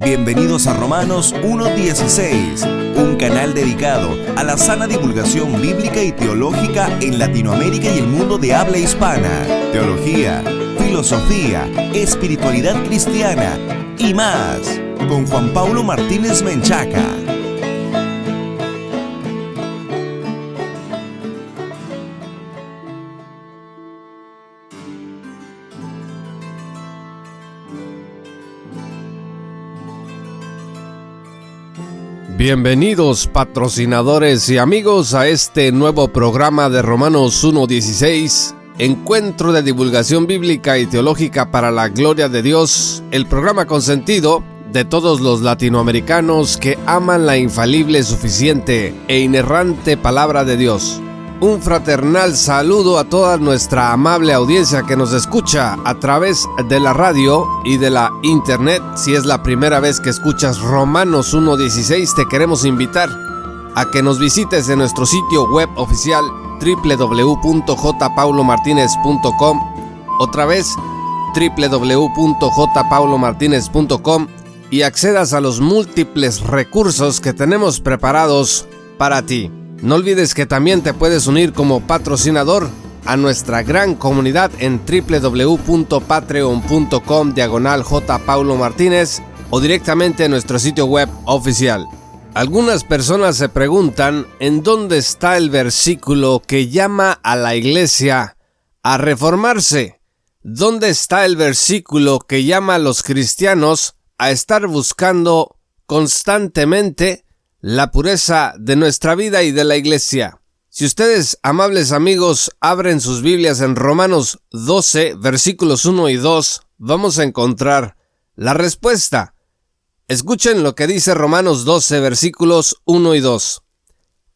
Bienvenidos a Romanos 1:16, un canal dedicado a la sana divulgación bíblica y teológica en Latinoamérica y el mundo de habla hispana. Teología, filosofía, espiritualidad cristiana y más, con Juan Pablo Martínez Menchaca. Bienvenidos patrocinadores y amigos a este nuevo programa de Romanos 1:16, encuentro de divulgación bíblica y teológica para la gloria de Dios, el programa consentido de todos los latinoamericanos que aman la infalible, suficiente e inerrante palabra de Dios. Un fraternal saludo a toda nuestra amable audiencia que nos escucha a través de la radio y de la internet. Si es la primera vez que escuchas Romanos 1:16, te queremos invitar a que nos visites en nuestro sitio web oficial www.jpaulomartinez.com. Otra vez, www.jpaulomartinez.com, y accedas a los múltiples recursos que tenemos preparados para ti. No olvides que también te puedes unir como patrocinador a nuestra gran comunidad en www.patreon.com/jpaulomartinez o directamente en nuestro sitio web oficial. Algunas personas se preguntan en dónde está el versículo que llama a la iglesia a reformarse. ¿Dónde está el versículo que llama a los cristianos a estar buscando constantemente la pureza de nuestra vida y de la iglesia? Si ustedes, amables amigos, abren sus Biblias en Romanos 12, versículos 1 y 2, vamos a encontrar la respuesta. Escuchen lo que dice Romanos 12, versículos 1 y 2.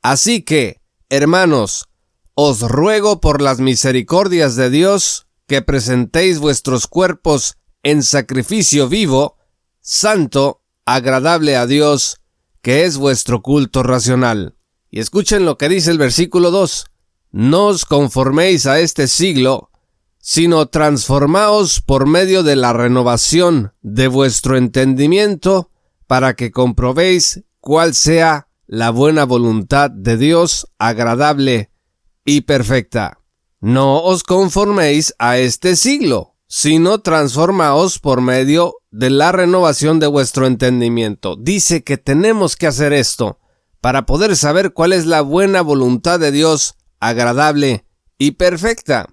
Así que, hermanos, os ruego por las misericordias de Dios que presentéis vuestros cuerpos en sacrificio vivo, santo, agradable a Dios, que es vuestro culto racional. Y escuchen lo que dice el versículo 2. No os conforméis a este siglo, sino transformaos por medio de la renovación de vuestro entendimiento, para que comprobéis cuál sea la buena voluntad de Dios, agradable y perfecta. No os conforméis a este siglo, sino transformaos por medio de la renovación de vuestro entendimiento. Dice que tenemos que hacer esto para poder saber cuál es la buena voluntad de Dios, agradable y perfecta.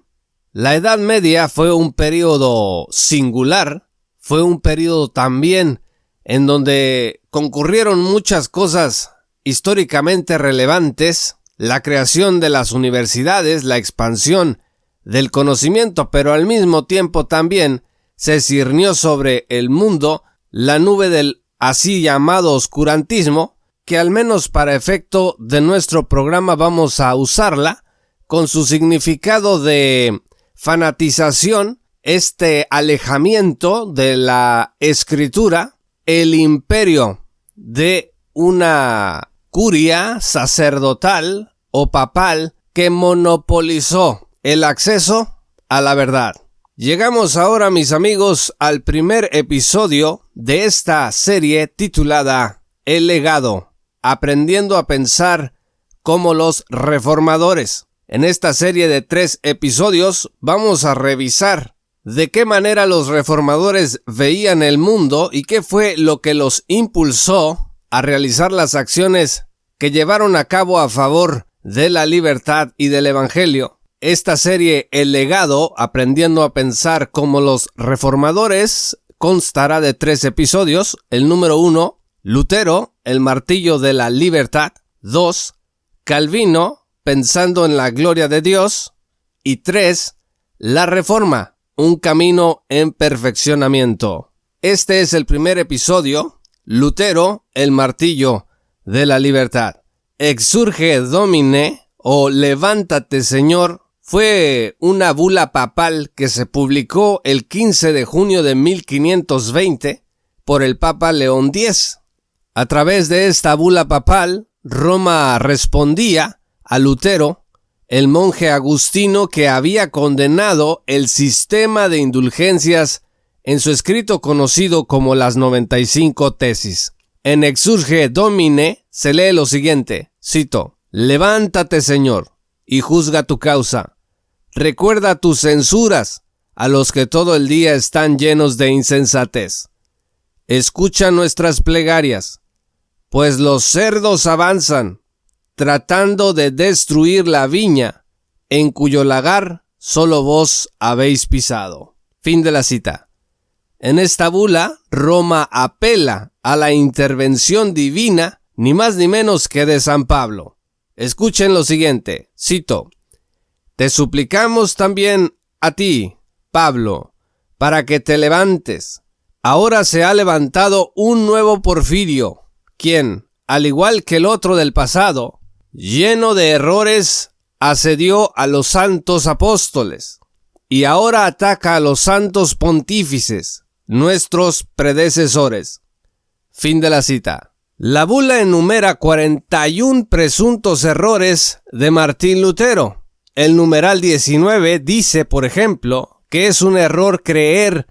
La Edad Media fue un periodo singular, fue un periodo también en donde concurrieron muchas cosas históricamente relevantes, la creación de las universidades, la expansión del conocimiento, pero al mismo tiempo también se ciñó sobre el mundo la nube del así llamado oscurantismo, que al menos para efecto de nuestro programa vamos a usarla con su significado de fanatización, este alejamiento de la escritura, el imperio de una curia sacerdotal o papal que monopolizó el acceso a la verdad. Llegamos ahora, mis amigos, al primer episodio de esta serie titulada El legado, aprendiendo a pensar como los reformadores. En esta serie de 3 episodios vamos a revisar de qué manera los reformadores veían el mundo y qué fue lo que los impulsó a realizar las acciones que llevaron a cabo a favor de la libertad y del evangelio. Esta serie, El legado, aprendiendo a pensar como los reformadores, constará de 3 episodios. El número 1, Lutero, el martillo de la libertad. 2, Calvino, pensando en la gloria de Dios. Y 3, la reforma, un camino en perfeccionamiento. Este es el primer episodio, Lutero, el martillo de la libertad. Exsurge Domine, o Levántate Señor, fue una bula papal que se publicó el 15 de junio de 1520 por el Papa León X. A través de esta bula papal, Roma respondía a Lutero, el monje agustino que había condenado el sistema de indulgencias en su escrito conocido como las 95 tesis. En Exsurge Domine se lee lo siguiente, cito: «Levántate, Señor, y juzga tu causa. Recuerda tus censuras a los que todo el día están llenos de insensatez. Escucha nuestras plegarias, pues los cerdos avanzan, tratando de destruir la viña, en cuyo lagar solo vos habéis pisado». Fin de la cita. En esta bula, Roma apela a la intervención divina, ni más ni menos que de San Pablo. Escuchen lo siguiente, cito: «Te suplicamos también a ti, Pablo, para que te levantes. Ahora se ha levantado un nuevo Porfirio, quien, al igual que el otro del pasado, lleno de errores, asedió a los santos apóstoles, y ahora ataca a los santos pontífices, nuestros predecesores». Fin de la cita. La bula enumera 41 presuntos errores de Martín Lutero. El numeral 19 dice, por ejemplo, que es un error creer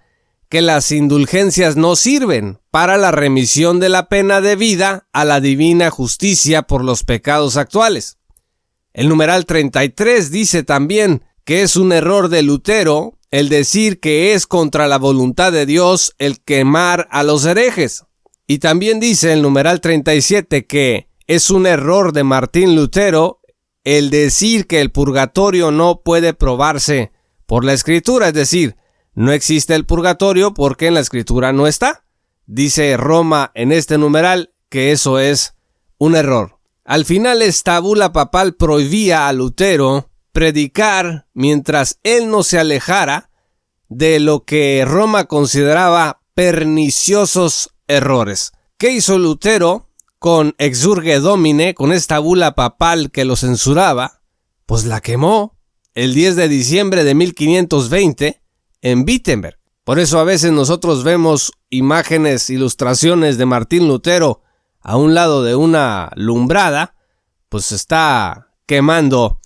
que las indulgencias no sirven para la remisión de la pena debida a la divina justicia por los pecados actuales. El numeral 33 dice también que es un error de Lutero el decir que es contra la voluntad de Dios el quemar a los herejes. Y también dice el numeral 37 que es un error de Martín Lutero el decir que el purgatorio no puede probarse por la Escritura, es decir, no existe el purgatorio porque en la Escritura no está. Dice Roma en este numeral que eso es un error. Al final, esta bula papal prohibía a Lutero predicar mientras él no se alejara de lo que Roma consideraba perniciosos errores. ¿Qué hizo Lutero con Exsurge Domine, con esta bula papal que lo censuraba? Pues la quemó el 10 de diciembre de 1520 en Wittenberg. Por eso a veces nosotros vemos imágenes, ilustraciones de Martín Lutero a un lado de una lumbrada, pues está quemando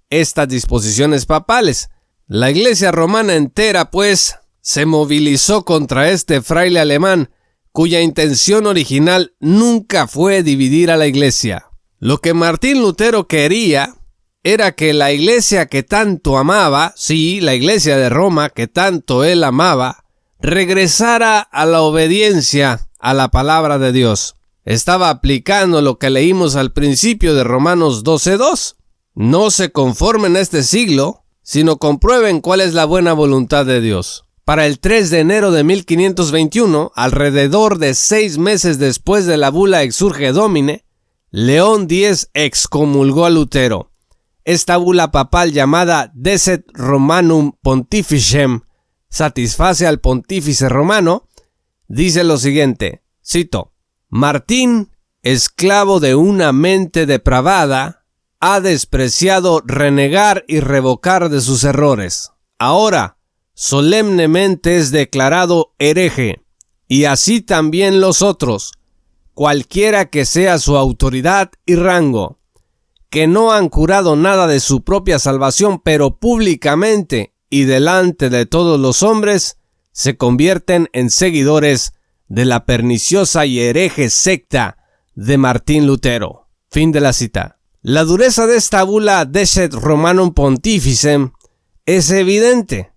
estas disposiciones papales. La iglesia romana entera, pues, se movilizó contra este fraile alemán, cuya intención original nunca fue dividir a la iglesia. Lo que Martín Lutero quería era que la iglesia que tanto amaba, sí, la iglesia de Roma que tanto él amaba, regresara a la obediencia a la palabra de Dios. Estaba aplicando lo que leímos al principio de Romanos 12:2. No se conformen a este siglo, sino comprueben cuál es la buena voluntad de Dios. Para el 3 de enero de 1521, alrededor de 6 meses después de la bula Exsurge Domine, León X excomulgó a Lutero. Esta bula papal llamada Decet Romanum Pontificem satisface al pontífice romano. Dice lo siguiente, cito: «Martín, esclavo de una mente depravada, ha despreciado renegar y revocar de sus errores. Ahora, solemnemente es declarado hereje, y así también los otros, cualquiera que sea su autoridad y rango, que no han curado nada de su propia salvación, pero públicamente y delante de todos los hombres, se convierten en seguidores de la perniciosa y hereje secta de Martín Lutero». Fin de la cita. La dureza de esta bula Decet Romanum Pontificem es evidente.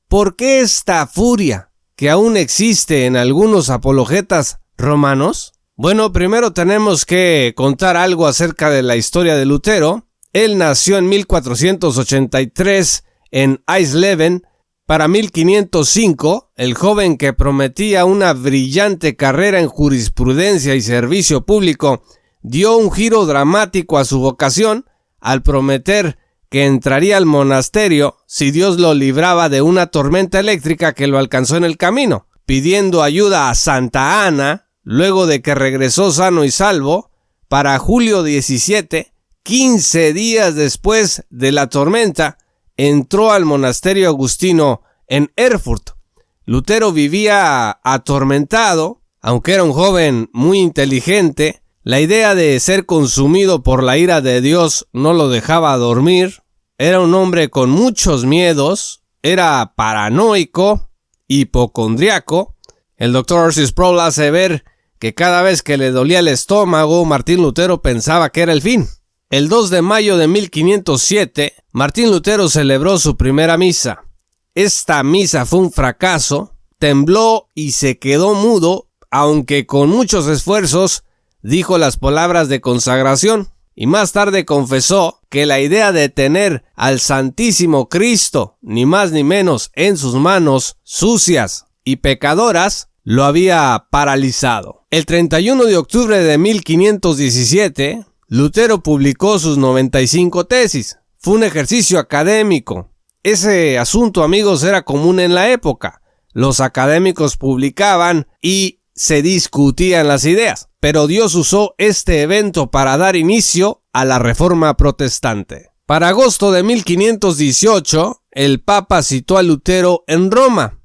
¿Por qué esta furia que aún existe en algunos apologetas romanos? Bueno, primero tenemos que contar algo acerca de la historia de Lutero. Él nació en 1483 en Eisleben. Para 1505, el joven que prometía una brillante carrera en jurisprudencia y servicio público dio un giro dramático a su vocación al prometer que entraría al monasterio si Dios lo libraba de una tormenta eléctrica que lo alcanzó en el camino, pidiendo ayuda a Santa Ana. Luego de que regresó sano y salvo, para julio 17, 15 días después de la tormenta, entró al monasterio agustino en Erfurt. Lutero vivía atormentado, aunque era un joven muy inteligente. La idea de ser consumido por la ira de Dios no lo dejaba dormir. Era un hombre con muchos miedos, era paranoico hipocondriaco, el Dr. R.C. Sproul hace ver que cada vez que le dolía el estómago, Martín Lutero pensaba que era el fin. El 2 de mayo de 1507, Martín Lutero celebró su primera misa. Esta misa fue un fracaso, tembló y se quedó mudo, aunque con muchos esfuerzos dijo las palabras de consagración, y más tarde confesó que la idea de tener al Santísimo Cristo, ni más ni menos, en sus manos sucias y pecadoras, lo había paralizado. El 31 de octubre de 1517, Lutero publicó sus 95 tesis. Fue un ejercicio académico. Ese asunto, amigos, era común en la época. Los académicos publicaban y se discutían las ideas, pero Dios usó este evento para dar inicio a la Reforma Protestante. Para agosto de 1518, el Papa citó a Lutero en Roma.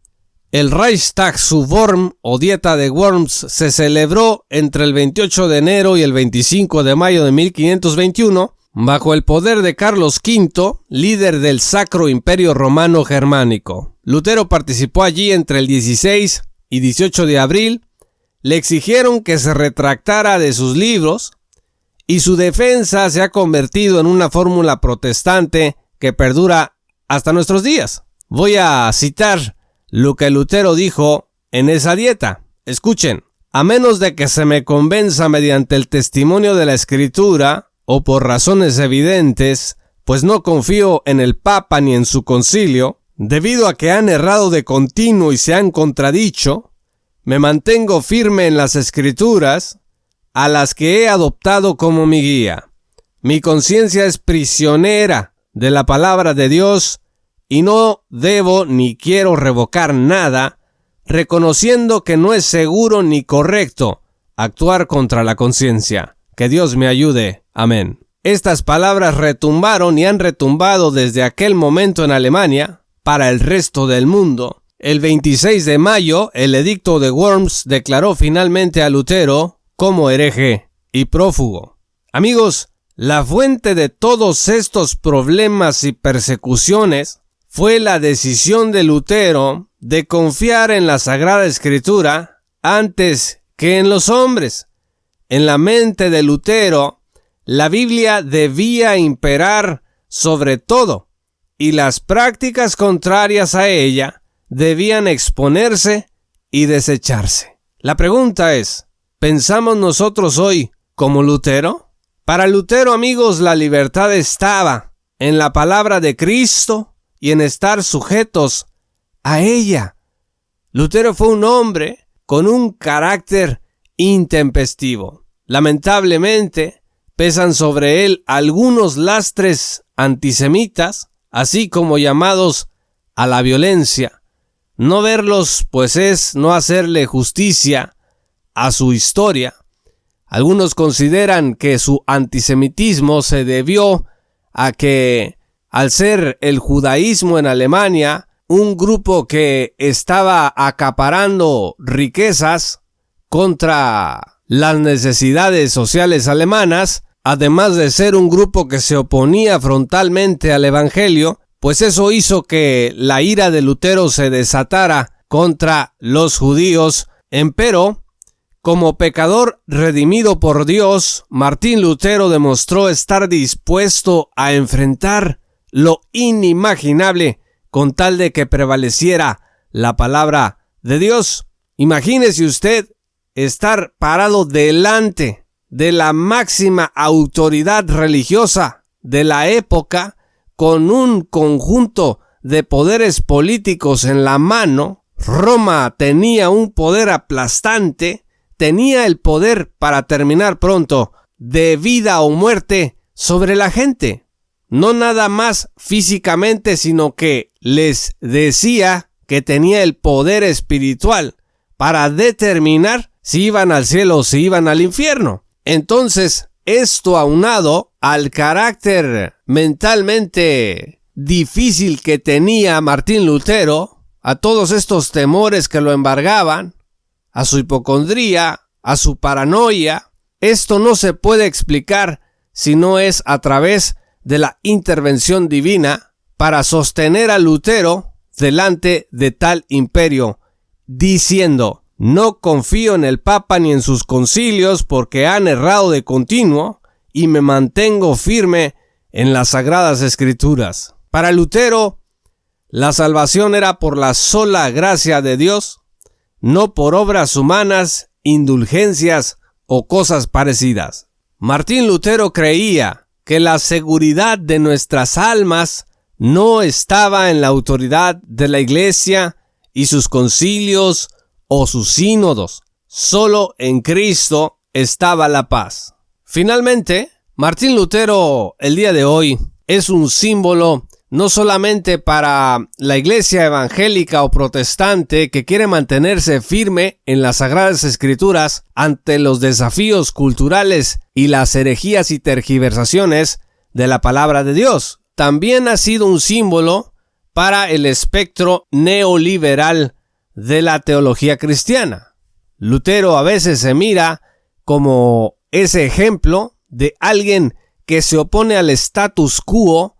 El Reichstag Worm o Dieta de Worms se celebró entre el 28 de enero y el 25 de mayo de 1521 bajo el poder de Carlos V, líder del Sacro Imperio Romano Germánico. Lutero participó allí entre el 16 y 18 de abril. Le exigieron que se retractara de sus libros y su defensa se ha convertido en una fórmula protestante que perdura hasta nuestros días. Voy a citar lo que Lutero dijo en esa dieta. Escuchen: a menos de que se me convenza mediante el testimonio de la Escritura o por razones evidentes, pues no confío en el Papa ni en su concilio, debido a que han errado de continuo y se han contradicho, me mantengo firme en las Escrituras, a las que he adoptado como mi guía. Mi conciencia es prisionera de la palabra de Dios y no debo ni quiero revocar nada, reconociendo que no es seguro ni correcto actuar contra la conciencia. Que Dios me ayude. Amén. Estas palabras retumbaron y han retumbado desde aquel momento en Alemania para el resto del mundo. El 26 de mayo, el edicto de Worms declaró finalmente a Lutero como hereje y prófugo. Amigos, la fuente de todos estos problemas y persecuciones fue la decisión de Lutero de confiar en la Sagrada Escritura antes que en los hombres. En la mente de Lutero, la Biblia debía imperar sobre todo, y las prácticas contrarias a ella debían exponerse y desecharse. La pregunta es, ¿pensamos nosotros hoy como Lutero? Para Lutero, amigos, la libertad estaba en la palabra de Cristo y en estar sujetos a ella. Lutero fue un hombre con un carácter intempestivo. Lamentablemente, pesan sobre él algunos lastres antisemitas, así como llamados a la violencia. No verlos, pues, es no hacerle justicia a su historia. Algunos consideran que su antisemitismo se debió a que, al ser el judaísmo en Alemania un grupo que estaba acaparando riquezas contra las necesidades sociales alemanas, además de ser un grupo que se oponía frontalmente al evangelio, pues eso hizo que la ira de Lutero se desatara contra los judíos. Empero, como pecador redimido por Dios, Martín Lutero demostró estar dispuesto a enfrentar lo inimaginable con tal de que prevaleciera la palabra de Dios. Imagínese usted estar parado delante de la máxima autoridad religiosa de la época con un conjunto de poderes políticos en la mano. Roma tenía un poder aplastante, tenía el poder para terminar pronto de vida o muerte sobre la gente. No nada más físicamente, sino que les decía que tenía el poder espiritual para determinar si iban al cielo o si iban al infierno. Entonces, esto aunado al carácter mentalmente difícil que tenía Martín Lutero, a todos estos temores que lo embargaban, a su hipocondría, a su paranoia, esto no se puede explicar si no es a través de la intervención divina para sostener a Lutero delante de tal imperio, diciendo: no confío en el Papa ni en sus concilios porque han errado de continuo, y me mantengo firme en las Sagradas Escrituras. Para Lutero, la salvación era por la sola gracia de Dios, no por obras humanas, indulgencias o cosas parecidas. Martín Lutero creía que la seguridad de nuestras almas no estaba en la autoridad de la Iglesia y sus concilios o sus sínodos. Solo en Cristo estaba la paz. Finalmente, Martín Lutero el día de hoy es un símbolo no solamente para la iglesia evangélica o protestante que quiere mantenerse firme en las Sagradas Escrituras ante los desafíos culturales y las herejías y tergiversaciones de la palabra de Dios. También ha sido un símbolo para el espectro neoliberal de la teología cristiana. Lutero a veces se mira como ese ejemplo de alguien que se opone al status quo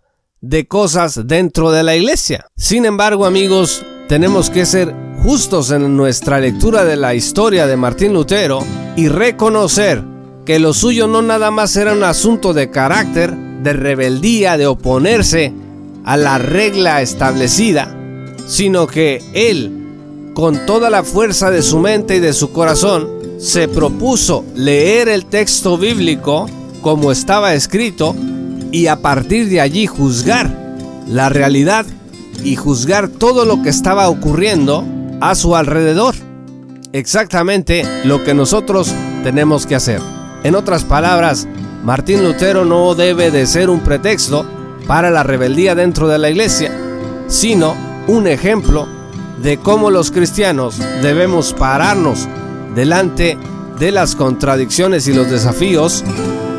de cosas dentro de la iglesia. Sin embargo, amigos, tenemos que ser justos en nuestra lectura de la historia de Martín Lutero y reconocer que lo suyo no nada más era un asunto de carácter, de rebeldía, de oponerse a la regla establecida, sino que él, con toda la fuerza de su mente y de su corazón, se propuso leer el texto bíblico como estaba escrito y a partir de allí juzgar la realidad y juzgar todo lo que estaba ocurriendo a su alrededor. Exactamente lo que nosotros tenemos que hacer. En otras palabras, Martín Lutero no debe de ser un pretexto para la rebeldía dentro de la iglesia, sino un ejemplo de cómo los cristianos debemos pararnos delante de las contradicciones y los desafíos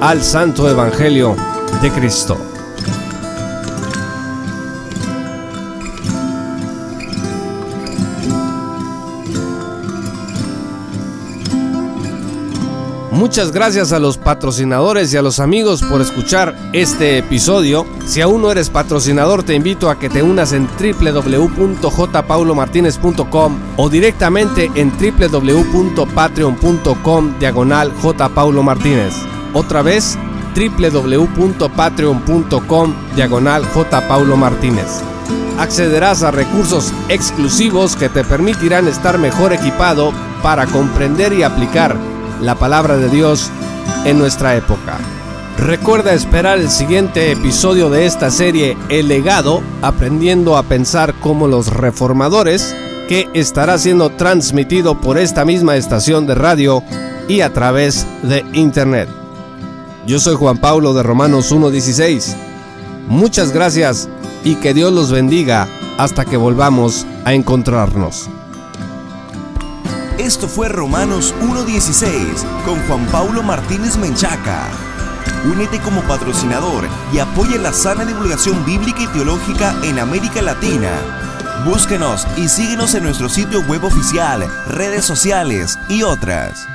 al santo evangelio de Cristo. Muchas gracias a los patrocinadores y a los amigos por escuchar este episodio. Si aún no eres patrocinador, te invito a que te unas en www.jpaulomartinez.com o directamente en www.patreon.com/jpaulomartinez. Otra vez, www.patreon.com/jpaulomartinez. Accederás a recursos exclusivos que te permitirán estar mejor equipado para comprender y aplicar la palabra de Dios en nuestra época. Recuerda esperar el siguiente episodio de esta serie El Legado, aprendiendo a pensar como los reformadores, que estará siendo transmitido por esta misma estación de radio y a través de internet. Yo soy Juan Pablo de Romanos 1:16. Muchas gracias y que Dios los bendiga hasta que volvamos a encontrarnos. Esto fue Romanos 1:16 con Juan Pablo Martínez Menchaca. Únete como patrocinador y apoya la sana divulgación bíblica y teológica en América Latina. Búsquenos y síguenos en nuestro sitio web oficial, redes sociales y otras.